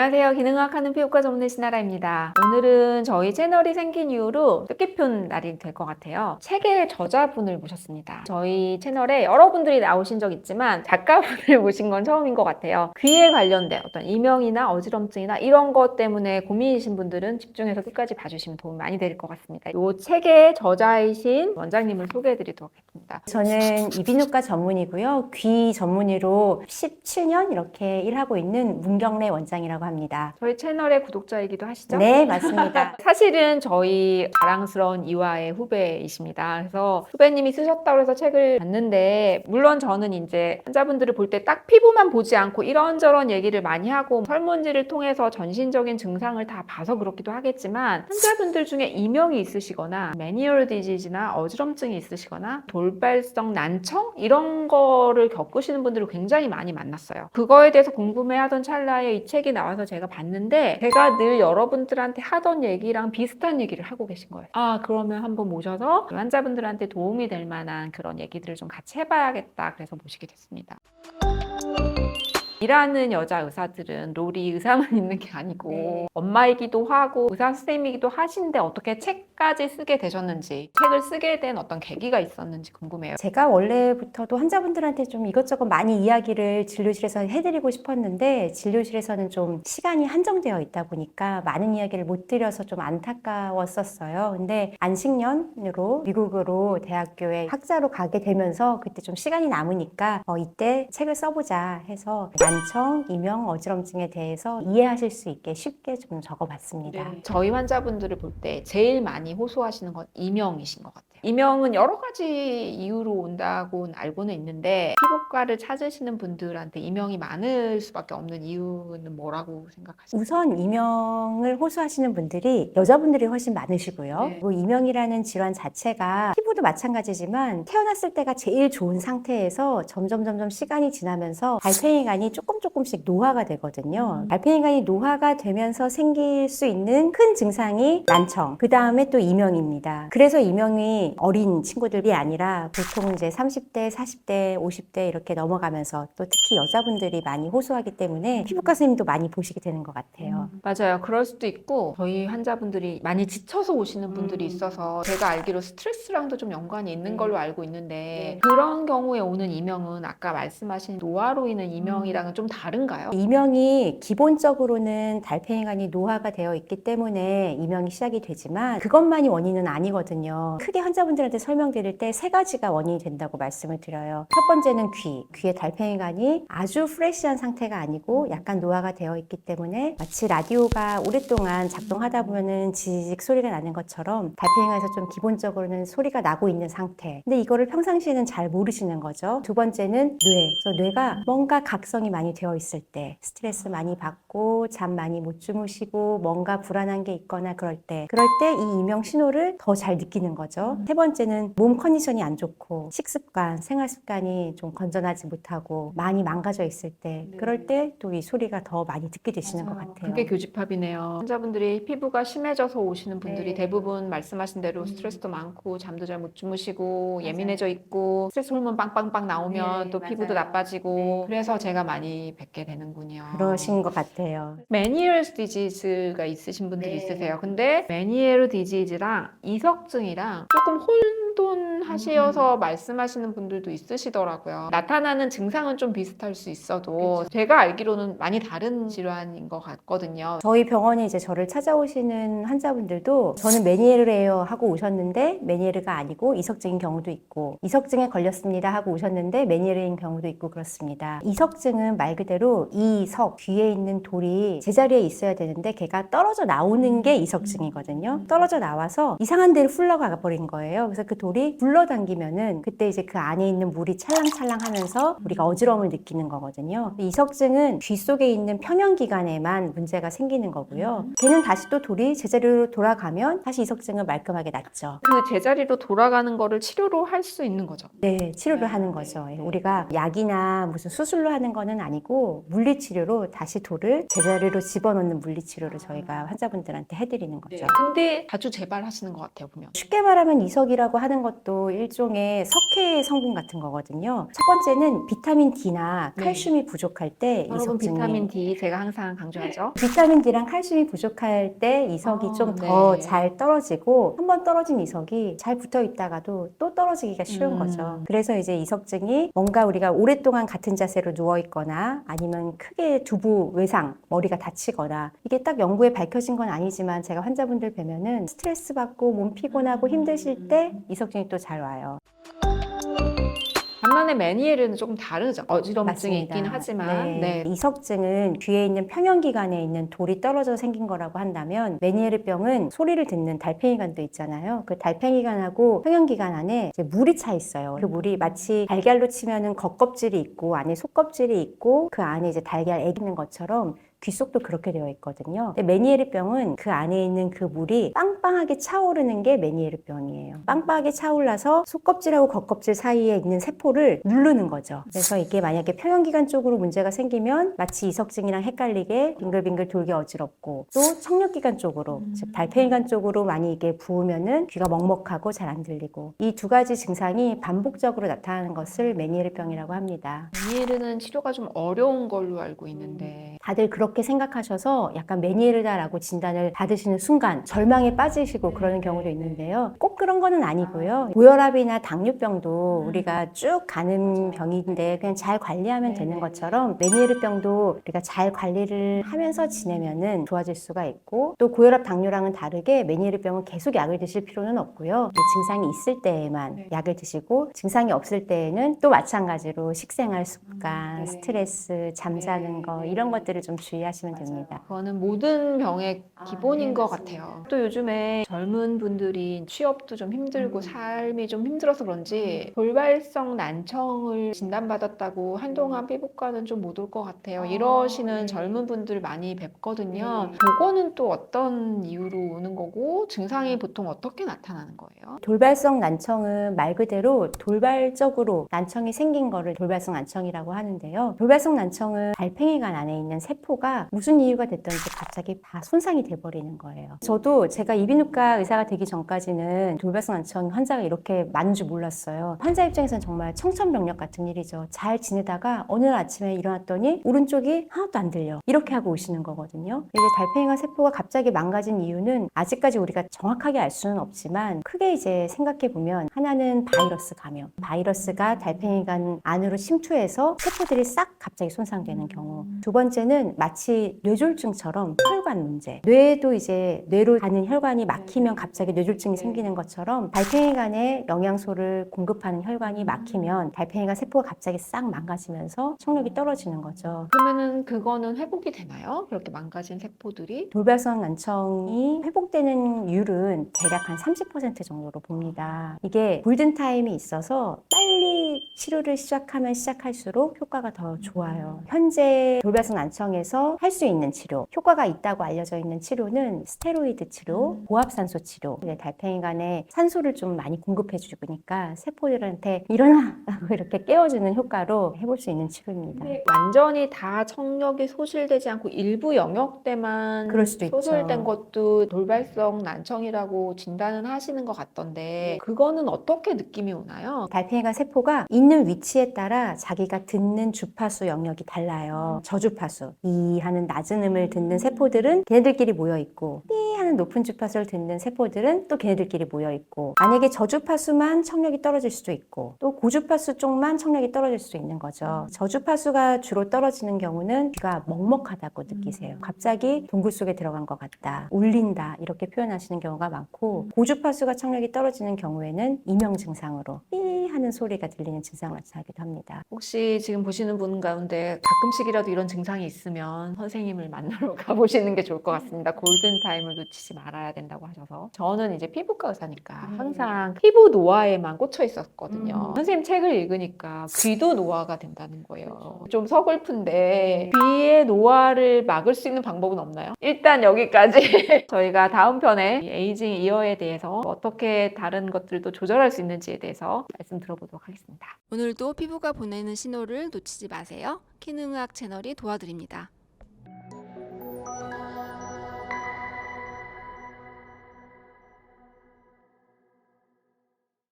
안녕하세요. 기능의학 하는 피부과 전문의 신아라입니다. 오늘은 저희 채널이 생긴 이후로 뜻깊은 날이 될 것 같아요. 책의 저자분을 모셨습니다. 저희 채널에 여러분들이 나오신 적 있지만 작가분을 모신 건 처음인 것 같아요. 귀에 관련된 어떤 이명이나 어지럼증이나 이런 것 때문에 고민이신 분들은 집중해서 끝까지 봐주시면 도움이 많이 될 것 같습니다. 이 책의 저자이신 원장님을 소개해드리도록 하겠습니다. 저는 이비인후과 전문이고요. 귀 전문의로 17년 이렇게 일하고 있는 문경래 원장이라고 합니다. 저희 채널의 구독자이기도 하시죠? 네, 맞습니다. 사실은 저희 자랑스러운 이화의 후배이십니다. 그래서 후배님이 쓰셨다고 해서 책을 봤는데, 물론 저는 이제 환자분들을 볼 때 딱 피부만 보지 않고 이런저런 얘기를 많이 하고 설문지를 통해서 전신적인 증상을 다 봐서 그렇기도 하겠지만, 환자분들 중에 이명이 있으시거나 매니얼 디지즈나 어지럼증이 있으시거나 돌발성 난청 이런 거를 겪으시는 분들을 굉장히 많이 만났어요. 그거에 대해서 궁금해하던 찰나에 이 책이 나와서 제가 봤는데, 제가 늘 여러분들한테 하던 얘기랑 비슷한 얘기를 하고 계신 거예요. 아, 그러면 한번 모셔서 환자분들한테 도움이 될 만한 그런 얘기들을 좀 같이 해봐야겠다. 그래서 모시게 됐습니다. 일하는 여자 의사들은 롤이 의사만 있는 게 아니고 엄마이기도 하고 의사 선생님이기도 하신데 어떻게 책까지 쓰게 되셨는지, 책을 쓰게 된 어떤 계기가 있었는지 궁금해요. 제가 원래부터도 환자분들한테 좀 이것저것 많이 이야기를 진료실에서 해드리고 싶었는데 진료실에서는 좀 시간이 한정되어 있다 보니까 많은 이야기를 못 드려서 좀 안타까웠었어요. 근데 안식년으로 미국으로 대학교에 학자로 가게 되면서 그때 좀 시간이 남으니까 이때 책을 써보자 해서 난청, 이명, 어지럼증에 대해서 이해하실 수 있게 쉽게 좀 적어봤습니다. 저희 환자분들을 볼 때 제일 많이 호소하시는 건 이명이신 것 같아요. 이명은 여러 가지 이유로 온다고는 알고는 있는데, 피부과를 찾으시는 분들한테 이명이 많을 수밖에 없는 이유는 뭐라고 생각하세요? 우선 이명을 호소하시는 분들이 여자분들이 훨씬 많으시고요. 그리고 이명이라는 질환 자체가 피부도 마찬가지지만 태어났을 때가 제일 좋은 상태에서 점점 시간이 지나면서 달팽이관이 조금씩 노화가 되거든요. 달팽이관이 노화가 되면서 생길 수 있는 큰 증상이 난청, 그 다음에 또 이명입니다. 그래서 이명이 어린 친구들이 아니라 보통 이제 30대, 40대, 50대 이렇게 넘어가면서 또 특히 여자분들이 많이 호소하기 때문에 피부과 선생님도 많이 보시게 되는 것 같아요. 맞아요. 그럴 수도 있고, 저희 환자분들이 많이 지쳐서 오시는 분들이 있어서 제가 알기로 스트레스랑도 좀 연관이 있는 걸로 알고 있는데, 그런 경우에 오는 이명은 아까 말씀하신 노화로 인한 이명이랑은 좀 다른가요? 이명이 기본적으로는 달팽이관이 노화가 되어 있기 때문에 이명이 시작이 되지만 그것만이 원인은 아니거든요. 크게 환자분들한테 설명드릴 때 세 가지가 원인이 된다고 말씀을 드려요. 첫 번째는 귀에 달팽이관이 아주 프레시한 상태가 아니고 약간 노화가 되어 있기 때문에 마치 라디오가 오랫동안 작동하다 보면은 지직 소리가 나는 것처럼 달팽이관에서 좀 기본적으로는 소리가 나고 있는 상태. 근데 이거를 평상시에는 잘 모르시는 거죠. 두 번째는 그래서 뇌가 뭔가 각성이 많이 되어 있을 때, 스트레스 많이 받고 잠 많이 못 주무시고 뭔가 불안한 게 있거나 그럴 때 이 이명 신호를 더 잘 느끼는 거죠. 세 번째는 몸 컨디션이 안 좋고 식습관, 생활 습관이 좀 건전하지 못하고 많이 망가져 있을 때 그럴 때 또 이 소리가 더 많이 듣게 되시는 것 같아요. 그게 교집합이네요. 환자분들이 피부가 심해져서 오시는 분들이 대부분 말씀하신 대로 스트레스도 많고 잠도 잘 못 주무시고 예민해져 있고 스트레스 호르몬 빵빵빵 나오면 또 피부도 나빠지고 그래서 제가 많이 뵙게 되는군요. 그러신 것 같아요. 매니얼 디지즈가 있으신 분들이 있으세요. 근데 매니얼 디지즈랑 이석증이랑 조금 혼돈하시어서 말씀하시는 분들도 있으시더라고요. 나타나는 증상은 좀 비슷할 수 있어도 제가 알기로는 많이 다른 질환인 것 같거든요. 저희 병원에 이제 저를 찾아오시는 환자분들도 저는 메니에르예요 하고 오셨는데 메니에르가 아니고 이석증인 경우도 있고, 이석증에 걸렸습니다 하고 오셨는데 메니에르인 경우도 있고 그렇습니다. 이석증은 말 그대로 이석, 귀에 있는 돌이 제자리에 있어야 되는데 걔가 떨어져 나오는 게 이석증이거든요. 떨어져 나와서 이상한 데를 흘러가 버린 거예요. 그래서 그 돌이 굴러당기면은 그때 이제 그 안에 있는 물이 찰랑찰랑 하면서 우리가 어지러움을 느끼는 거거든요. 이석증은 귀 속에 있는 평형기관에만 문제가 생기는 거고요. 걔는 다시 또 돌이 제자리로 돌아가면 다시 이석증은 말끔하게 낫죠. 그 제자리로 돌아가는 거를 치료로 할 수 있는 거죠. 네, 치료를 하는 거죠. 우리가 약이나 무슨 수술로 하는 거는 아니고 물리치료로 다시 돌을 제자리로 집어넣는 물리치료를 저희가 환자분들한테 해드리는 거죠. 근데 자주 재발하시는 것 같아요, 보면. 쉽게 말하면 이석이라고 하는 하는 것도 일종의 석회 성분 같은 거거든요. 첫 번째는 비타민 D나 네. 칼슘이 부족할 때 여러분 이석증이 비타민 D 제가 항상 강조하죠. 비타민 D랑 칼슘이 부족할 때 이석이 좀 더 네. 잘 떨어지고 한 번 떨어진 이석이 잘 붙어 있다가도 또 떨어지기가 쉬운 거죠. 그래서 이제 이석증이 뭔가 우리가 오랫동안 같은 자세로 누워 있거나 아니면 크게 두부 외상, 머리가 다치거나 이게 딱 연구에 밝혀진 건 아니지만 제가 환자분들 뵈면은 스트레스 받고 몸 피곤하고 힘드실 때 이석증이 또 잘 와요. 반면에 메니에르는 조금 다르죠. 어지럼증이 맞습니다. 있긴 하지만 네. 이석증은 귀에 있는 평형기관에 있는 돌이 떨어져 생긴 거라고 한다면 메니에르병은 소리를 듣는 달팽이관도 있잖아요. 그 달팽이관하고 평형기관 안에 이제 물이 차 있어요. 그 물이 마치 달걀로 치면은 겉껍질이 있고 안에 속껍질이 있고 그 안에 이제 달걀 액이 있는 것처럼 귀 속도 그렇게 되어 있거든요. 근데 메니에르병은 그 안에 있는 그 물이 빵빵하게 차오르는 게 메니에르병이에요. 빵빵하게 차올라서 속껍질하고 겉껍질 사이에 있는 세포를 누르는 거죠. 그래서 이게 만약에 평형기관 쪽으로 문제가 생기면 마치 이석증이랑 헷갈리게 빙글빙글 돌기 어지럽고 또 청력기관 쪽으로 즉 달팽이관 쪽으로 많이 이게 부으면은 귀가 먹먹하고 잘 안 들리고 이 두 가지 증상이 반복적으로 나타나는 것을 메니에르병이라고 합니다. 메니에르는 치료가 좀 어려운 걸로 알고 있는데 다들 그렇게 생각하셔서 약간 메니에르다라고 진단을 받으시는 순간 절망에 빠지시고 그러는 경우도 있는데요. 꼭 그런 거는 아니고요. 고혈압이나 당뇨병도 우리가 쭉 가는 병인데 그냥 잘 관리하면 되는 것처럼 메니에르병도 우리가 잘 관리를 하면서 지내면은 좋아질 수가 있고 또 고혈압 당뇨랑은 다르게 메니에르병은 계속 약을 드실 필요는 없고요. 증상이 있을 때에만 약을 드시고 증상이 없을 때에는 또 마찬가지로 식생활 습관, 스트레스, 잠자는 거 이런 것들을 좀 주의하시면 됩니다. 그거는 모든 병의 기본인 것 같아요. 또 요즘에 젊은 분들이 취업도 좀 힘들고 삶이 좀 힘들어서 그런지 돌발성 난청을 진단받았다고 한동안 피부과는 좀 못 올 것 같아요. 이러시는 젊은 분들 많이 뵙거든요. 그거는 또 어떤 이유로 오는 거고 증상이 보통 어떻게 나타나는 거예요? 돌발성 난청은 말 그대로 돌발적으로 난청이 생긴 거를 돌발성 난청이라고 하는데요. 돌발성 난청은 달팽이관 안에 있는 세포가 무슨 이유가 됐든지 갑자기 다 손상이 돼버리는 거예요. 저도 제가 이비인후과 의사가 되기 전까지는 돌발성 난청 환자가 이렇게 많은 줄 몰랐어요. 환자 입장에서는 정말 청천벽력 같은 일이죠. 잘 지내다가 어느 날 아침에 일어났더니 오른쪽이 하나도 안 들려. 이렇게 하고 오시는 거거든요. 이제 달팽이관 세포가 갑자기 망가진 이유는 아직까지 우리가 정확하게 알 수는 없지만 크게 이제 생각해 보면 하나는 바이러스 감염. 바이러스가 달팽이관 안으로 침투해서 세포들이 싹 갑자기 손상되는 경우. 두 번째는 마치 뇌졸중처럼 혈관 문제. 뇌에도 이제 뇌로 가는 혈관이 막히면 갑자기 뇌졸중이 생기는 것처럼 달팽이관에 영양소를 공급하는 혈관이 막히면 달팽이관 세포가 갑자기 싹 망가지면서 청력이 떨어지는 거죠. 그러면은 그거는 회복이 되나요? 그렇게 망가진 세포들이? 돌발성 난청이 회복되는 율은 대략 한 30% 정도로 봅니다. 이게 골든타임이 있어서 빨리 치료를 시작하면 시작할수록 효과가 더 좋아요. 현재 돌발성 난청에서 할 수 있는 치료, 효과가 있다고 알려져 있는 치료는 스테로이드 치료, 고압산소 치료. 달팽이관에 산소를 좀 많이 공급해 주니까 세포들한테 일어나! 라고 이렇게 깨워주는 효과로 해볼 수 있는 치료입니다. 완전히 다 청력이 소실되지 않고 일부 영역 때만 그럴 수도 있죠. 소실된 것도 돌발성 난청이라고 진단은 하시는 것 같던데 그거는 어떻게 느낌이 오나요? 달팽이관 세포가 있는 위치에 따라 자기가 듣는 주파수 영역이 달라요. 저주파수, 이 하는 낮은 음을 듣는 세포들은 걔네들끼리 모여 있고 삐 하는 높은 주파수를 듣는 세포들은 또 걔네들끼리 모여 있고 만약에 저주파수만 청력이 떨어질 수도 있고 또 고주파수 쪽만 청력이 떨어질 수도 있는 거죠. 저주파수가 주로 떨어지는 경우는 귀가 먹먹하다고 느끼세요. 갑자기 동굴 속에 들어간 것 같다, 울린다 이렇게 표현하시는 경우가 많고 고주파수가 청력이 떨어지는 경우에는 이명 증상으로 삐 하는 소리가 들리는 증상을 나타나기도 합니다. 혹시 지금 보시는 분 가운데 가끔씩이라도 이런 증상이 있으면 선생님을 만나러 가보시는 게 좋을 것 같습니다. 골든타임을 놓치지 말아야 된다고 하셔서 저는 이제 피부과 의사니까 항상 피부 노화에만 꽂혀 있었거든요. 선생님 책을 읽으니까 귀도 노화가 된다는 거예요. 좀 서글픈데 귀의 노화를 막을 수 있는 방법은 없나요? 일단 여기까지 저희가 다음 편에 이 에이징 이어에 대해서 어떻게 다른 것들도 조절할 수 있는지에 대해서 말씀 들어보도록 하겠습니다. 오늘도 피부가 보내는 신호를 놓치지 마세요. 키능의학 채널이 도와드립니다.